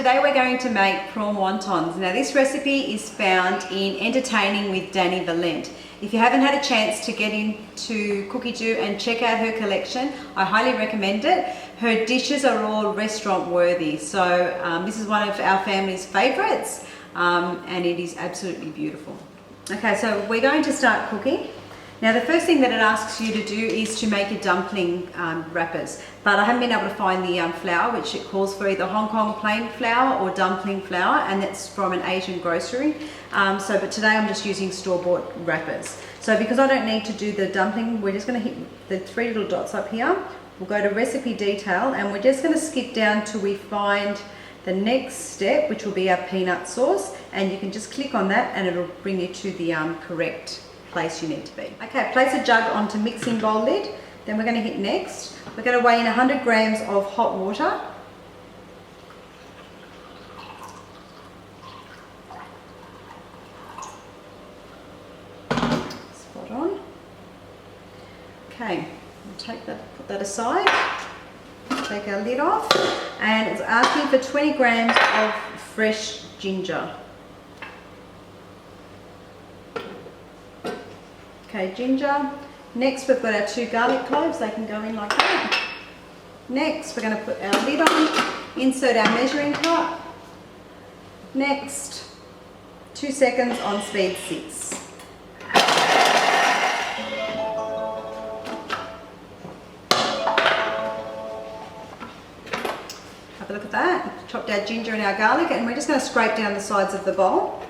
Today we're going to make prawn wontons. Now this recipe is found in Entertaining with Danny Valent. If you haven't had a chance to get into Cookie Doo and check out her collection, I highly recommend it. Her dishes are all restaurant worthy, so this is one of our family's favourites and it is absolutely beautiful. Okay, so we're going to start cooking. Now the first thing that it asks you to do is to make your dumpling wrappers, but I haven't been able to find the flour, which it calls for either Hong Kong plain flour or dumpling flour, and that's from an Asian grocery. But today I'm just using store-bought wrappers. So because I don't need to do the dumpling, we're just going to hit the 3 little dots up here. We'll go to recipe detail and we're just going to skip down till we find the next step, which will be our peanut sauce, and you can just click on that and it'll bring you to the correct place you need to be. Okay, place a jug onto mixing bowl lid, then we're going to hit next. We're going to weigh in 100 grams of hot water. Spot on. Okay, we'll put that aside, take our lid off, and it's asking for 20 grams of fresh ginger. Okay, ginger. Next we've got our 2 garlic cloves, they can go in like that. Next we're going to put our lid on, insert our measuring cup. Next, 2 seconds on speed 6. Have a look at that. Chopped our ginger and our garlic, and we're just going to scrape down the sides of the bowl.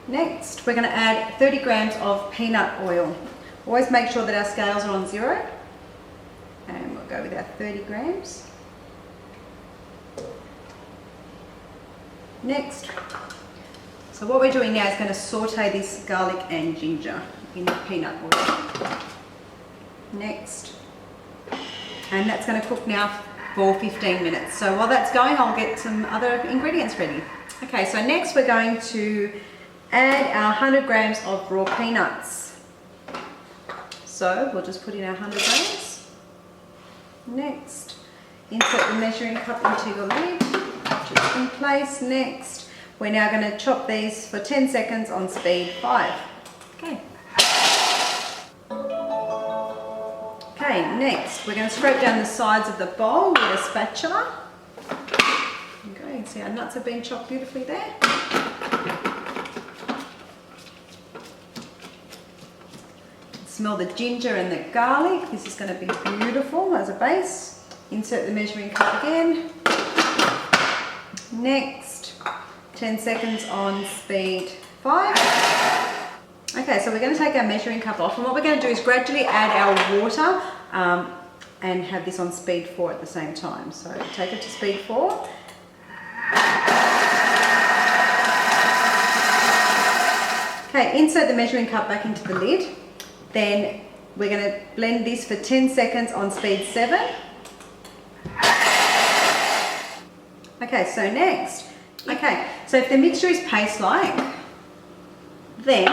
Next, we're going to add 30 grams of peanut oil. Always make sure that our scales are on 0. And we'll go with our 30 grams. Next, so what we're doing now is going to saute this garlic and ginger in the peanut oil. Next, and that's going to cook now for 15 minutes. So while that's going, I'll get some other ingredients ready. Okay, so next we're going to add our 100 grams of raw peanuts. So we'll just put in our 100 grams. Next, insert the measuring cup into your lid, just in place. Next, we're now going to chop these for 10 seconds on speed 5. Okay. Okay, next we're going to scrape down the sides of the bowl with a spatula. Okay, you can see our nuts have been chopped beautifully there. Smell the ginger and the garlic. This is going to be beautiful as a base. Insert the measuring cup again. Next, 10 seconds on speed 5. Okay, so we're going to take our measuring cup off, and what we're going to do is gradually add our water and have this on speed 4 at the same time. So take it to speed 4. Okay, insert the measuring cup back into the lid. Then we're going to blend this for 10 seconds on speed 7. Okay, so next. Okay, so if the mixture is paste-like, then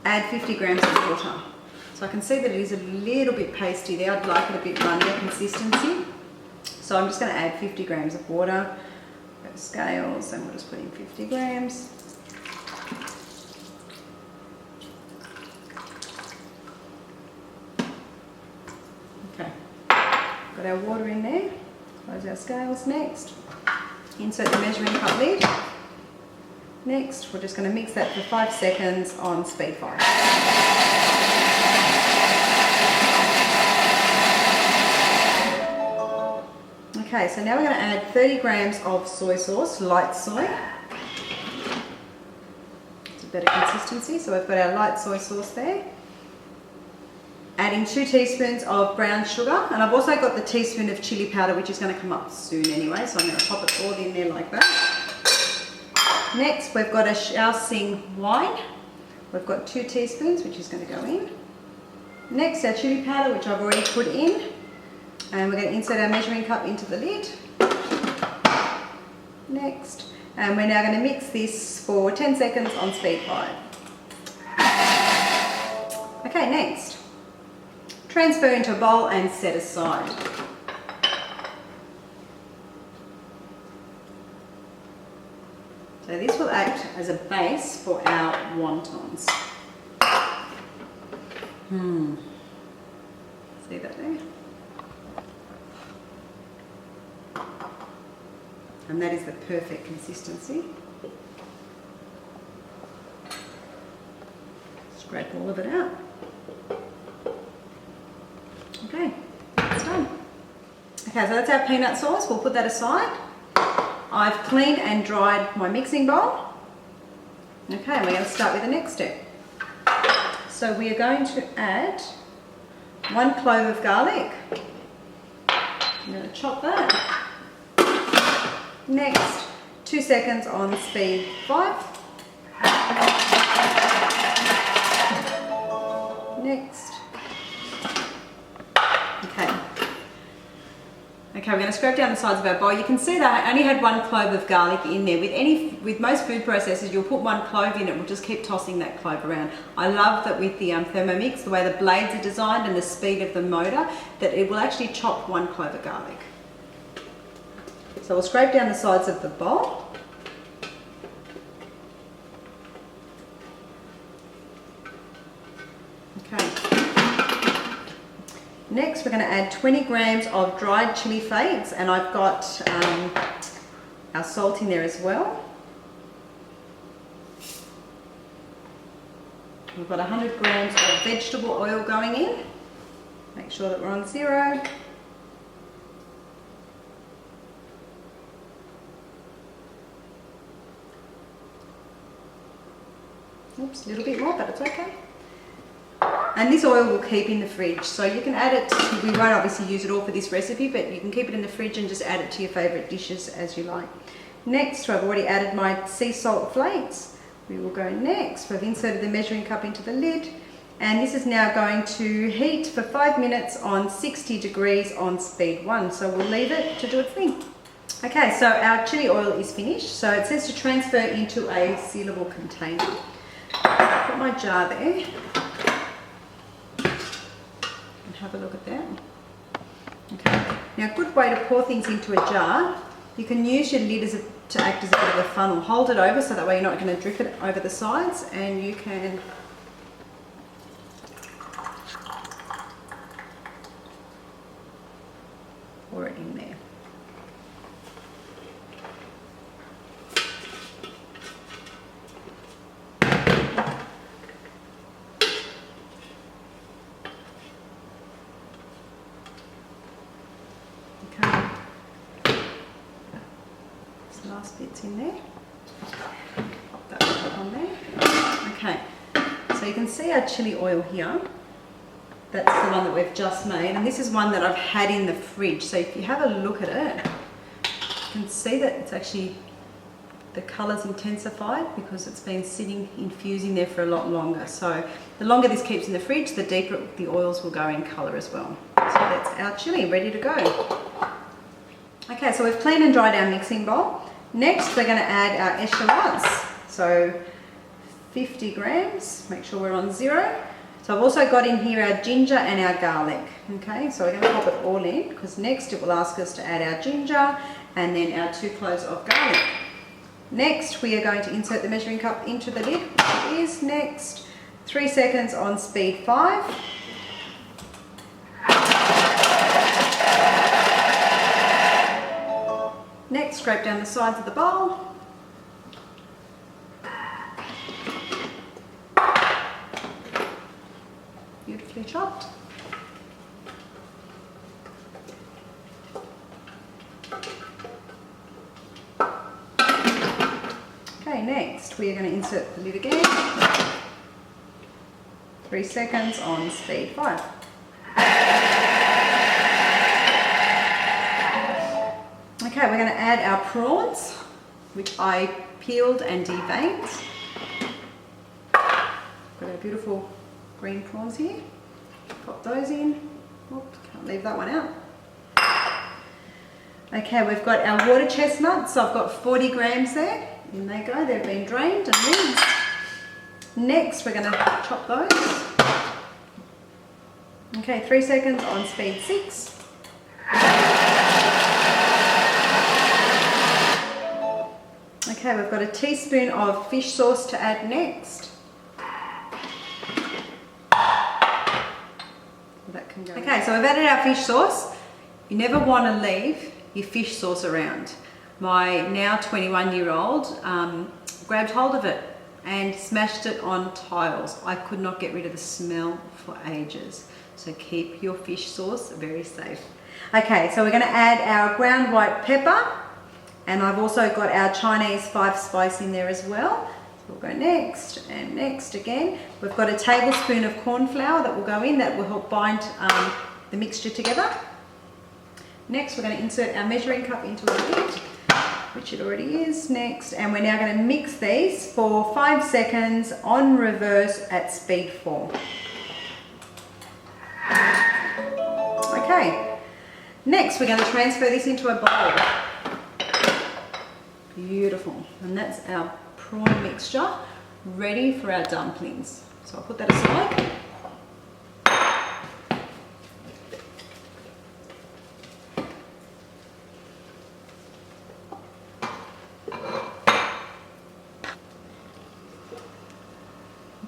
add 50 grams of water. So I can see that it is a little bit pasty there. I'd like it a bit runnier consistency. So I'm just going to add 50 grams of water. Go to scales, and we'll just put in 50 grams. Got our water in there. Close our scales. Next, insert the measuring cup lid. Next, we're just going to mix that for 5 seconds on speed 5. Okay, so now we're going to add 30 grams of soy sauce, light soy. It's a better consistency, so we've got our light soy sauce there. Adding 2 teaspoons of brown sugar, and I've also got the teaspoon of chili powder, which is going to come up soon anyway, so I'm going to pop it all in there like that. Next, we've got a Shaoxing wine. We've got 2 teaspoons, which is going to go in. Next, our chili powder, which I've already put in, and we're going to insert our measuring cup into the lid. Next, and we're now going to mix this for 10 seconds on speed 5. Okay, next. Transfer into a bowl and set aside. So this will act as a base for our wontons. See that there? And that is the perfect consistency. Scrape all of it out. Okay, it's done. Okay, so that's our peanut sauce. We'll put that aside. I've cleaned and dried my mixing bowl. Okay, and we're going to start with the next step. So we are going to add 1 clove of garlic. I'm going to chop that. Next, 2 seconds on speed 5. Next. Okay, we're going to scrape down the sides of our bowl. You can see that I only had 1 clove of garlic in there. With most food processors, you'll put 1 clove in it. We'll just keep tossing that clove around. I love that with the Thermomix, the way the blades are designed and the speed of the motor, that it will actually chop 1 clove of garlic. So we'll scrape down the sides of the bowl. Okay. Next, we're going to add 20 grams of dried chili flakes, and I've got our salt in there as well. We've got 100 grams of vegetable oil going in. Make sure that we're on 0. Oops, a little bit more, but it's okay. And this oil will keep in the fridge, so you can add it. We won't obviously use it all for this recipe, but you can keep it in the fridge and just add it to your favourite dishes as you like. Next, I've already added my sea salt flakes. We will go next. We've inserted the measuring cup into the lid, and this is now going to heat for 5 minutes on 60 degrees on speed 1. So we'll leave it to do its thing. Okay, so our chili oil is finished. So it says to transfer into a sealable container. Put my jar there. Have a look at that. Okay. Now, a good way to pour things into a jar, you can use your lid to act as a bit of a funnel. Hold it over so that way you're not going to drip it over the sides, and you can pour it in there. Last bits in there. Pop that back on there. Okay, so you can see our chili oil here. That's the one that we've just made, and this is one that I've had in the fridge. So if you have a look at it, you can see that it's actually, the colour's intensified because it's been sitting, infusing there for a lot longer. So the longer this keeps in the fridge, the deeper the oils will go in colour as well. So that's our chili ready to go. Okay, so we've cleaned and dried our mixing bowl. Next, we're going to add our eschalots. So 50 grams, make sure we're on 0. So I've also got in here our ginger and our garlic. Okay, so we're going to pop it all in because next it will ask us to add our ginger and then our 2 cloves of garlic. Next, we are going to insert the measuring cup into the lid, which is next 3 seconds on speed 5. Next, scrape down the sides of the bowl. Beautifully chopped. Okay, next we are going to insert the lid again. 3 seconds on speed 5. Okay, we're going to add our prawns, which I peeled and deveined. Got our beautiful green prawns here. Pop those in. Oops, can't leave that one out. Okay, we've got our water chestnuts. So I've got 40 grams there. In they go. They've been drained and rinsed. Next, we're going to chop those. Okay, 3 seconds on speed 6. Okay, Okay, we've got a teaspoon of fish sauce to add next. That can go. Okay, so we've added our fish sauce. You never want to leave your fish sauce around. My now 21-year-old grabbed hold of it and smashed it on tiles. I could not get rid of the smell for ages. So keep your fish sauce very safe. Okay, so we're going to add our ground white pepper, and I've also got our Chinese 5 spice in there as well. So we'll go next and next again. We've got a tablespoon of corn flour that will go in, that will help bind the mixture together. Next, we're going to insert our measuring cup into a lid, which it already is. Next, and we're now going to mix these for 5 seconds on reverse at speed 4. Okay, next we're going to transfer this into a bowl. Beautiful, and that's our prawn mixture ready for our dumplings. So I'll put that aside.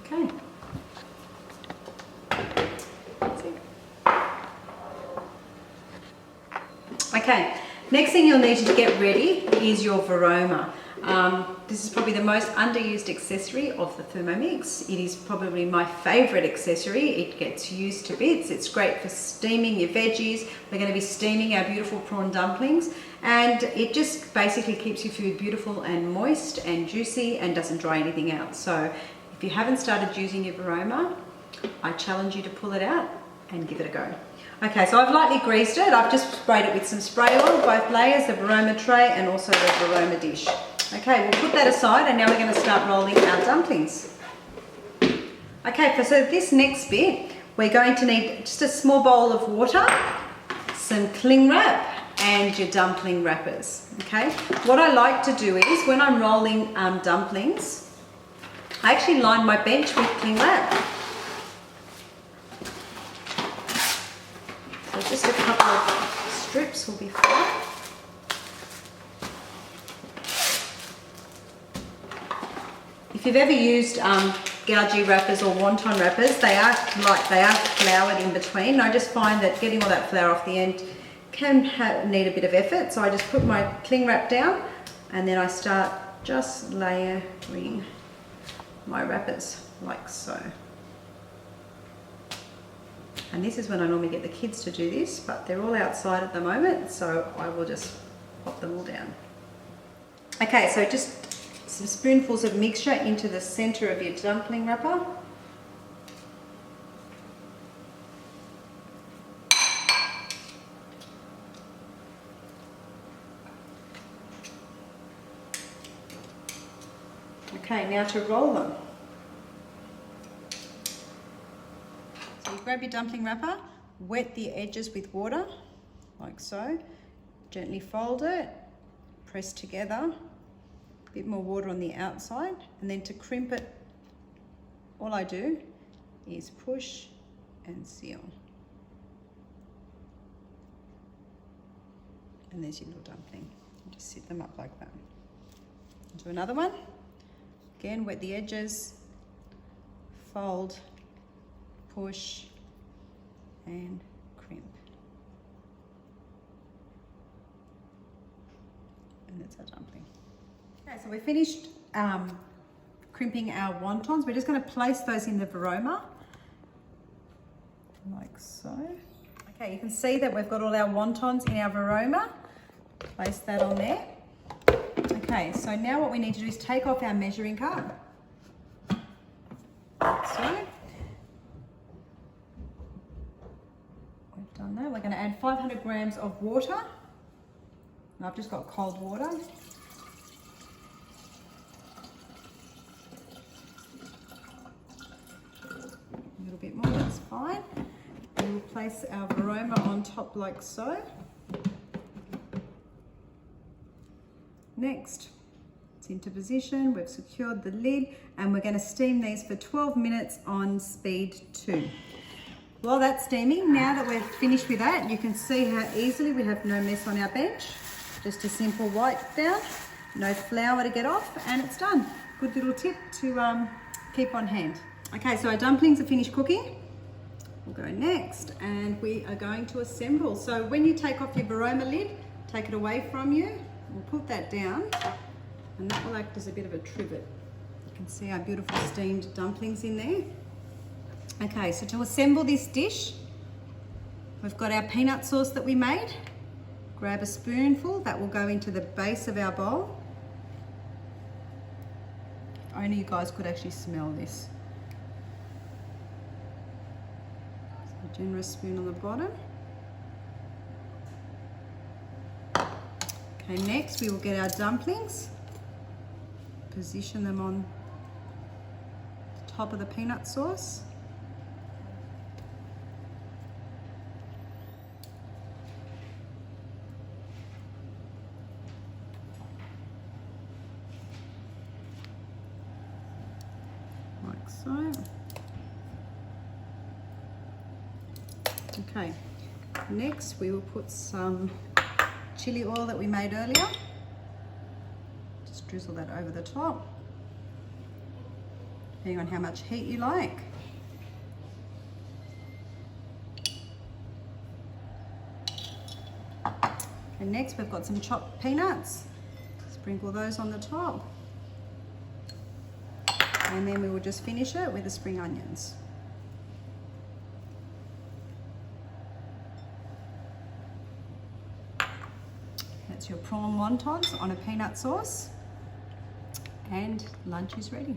Okay. Okay, next thing you'll need to get ready is your Varoma. This is probably the most underused accessory of the Thermomix. It is probably my favourite accessory. It gets used to bits. It's great for steaming your veggies. We're going to be steaming our beautiful prawn dumplings, and it just basically keeps your food beautiful and moist and juicy and doesn't dry anything out. So if you haven't started using your Varoma, I challenge you to pull it out and give it a go. Okay, so I've lightly greased it. I've just sprayed it with some spray oil, both layers, the Varoma tray and also the Varoma dish. Okay, we'll put that aside, and now we're going to start rolling our dumplings. Okay, so this next bit, we're going to need just a small bowl of water, some cling wrap, and your dumpling wrappers. Okay, what I like to do is when I'm rolling dumplings, I actually line my bench with cling wrap. So just a couple of strips will be fine. If you've ever used gougy wrappers or wonton wrappers, they are floured in between. I just find that getting all that flour off the end can need a bit of effort. So I just put my cling wrap down, and then I start just layering my wrappers like so. And this is when I normally get the kids to do this, but they're all outside at the moment, so I will just pop them all down. Okay, so just some spoonfuls of mixture into the center of your dumpling wrapper. Okay, now to roll them. So you grab your dumpling wrapper, wet the edges with water, like so. Gently fold it, press together. Bit more water on the outside, and then to crimp it, all I do is push and seal. And there's your little dumpling. Just sit them up like that. Do another one. Again, wet the edges, fold, push, and crimp. And that's our dumpling. Okay, so we're finished crimping our wontons. We're just going to place those in the Varoma, like so. Okay, you can see that we've got all our wontons in our Varoma. Place that on there. Okay, so now what we need to do is take off our measuring cup, like so. We've done that. We're going to add 500 grams of water. And I've just got cold water. A little bit more, that's fine. And we'll place our Varoma on top like so. Next, it's into position, we've secured the lid, and we're going to steam these for 12 minutes on speed 2. While that's steaming, now that we're finished with that, you can see how easily we have no mess on our bench. Just a simple wipe down, no flour to get off, and it's done. Good little tip to keep on hand. Okay, so our dumplings are finished cooking. We'll go next, and we are going to assemble. So when you take off your baroma lid, take it away from you. We'll put that down, and that will act as a bit of a trivet. You can see our beautiful steamed dumplings in there. Okay, so to assemble this dish, we've got our peanut sauce that we made. Grab a spoonful, that will go into the base of our bowl. Only you guys could actually smell this. So a generous spoon on the bottom. Okay, next we will get our dumplings. Position them on the top of the peanut sauce. Like so. Okay, next we will put some chili oil that we made earlier. Just drizzle that over the top, depending on how much heat you like. And next we've got some chopped peanuts. Sprinkle those on the top. And then we will just finish it with the spring onions. That's your prawn wontons on a peanut sauce, and lunch is ready.